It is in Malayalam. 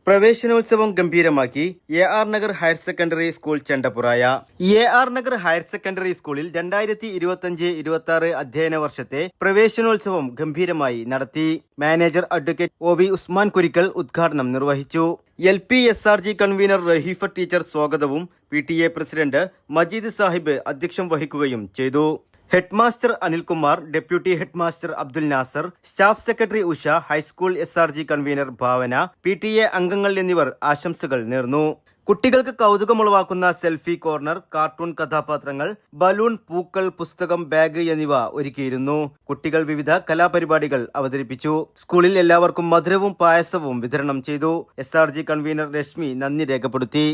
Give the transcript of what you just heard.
പ്രവേശനോത്സവം ഗംഭീരമാക്കി AR Nagar higher secondary school Chendappuraya. AR Nagar higher secondary സ്കൂളിൽ 2025-26 അധ്യയന വർഷത്തെ പ്രവേശനോത്സവം ഗംഭീരമായി നടത്തി. Manager advocate OV Usman Kurikkal ഉദ്ഘാടനം നിർവഹിച്ചു. LP SRG convener Raheefa teacher സ്വാഗതവും PTA പ്രസിഡന്റ് മജീദ് സാഹിബ് അധ്യക്ഷം വഹിക്കുകയും ചെയ്തു. Headmaster Anilkumar, deputy headmaster Abdul Nasar, staff secretary Usha, high school SRG convener Bhavana, PTA അംഗങ്ങൾ എന്നിവർ ആശംസകൾ നേർന്നു. കുട്ടികൾക്ക് കൗതുകമുളവാക്കുന്ന സെൽഫി കോർണർ, കാർട്ടൂൺ കഥാപാത്രങ്ങൾ, ബലൂൺ, പൂക്കൾ, പുസ്തകം, ബാഗ് എന്നിവ ഒരുക്കിയിരുന്നു. കുട്ടികൾ വിവിധ കലാപരിപാടികൾ അവതരിപ്പിച്ചു. സ്കൂളിൽ എല്ലാവർക്കും മധുരവും പായസവും വിതരണം ചെയ്തു. SRG കൺവീനർ രശ്മി നന്ദി രേഖപ്പെടുത്തി.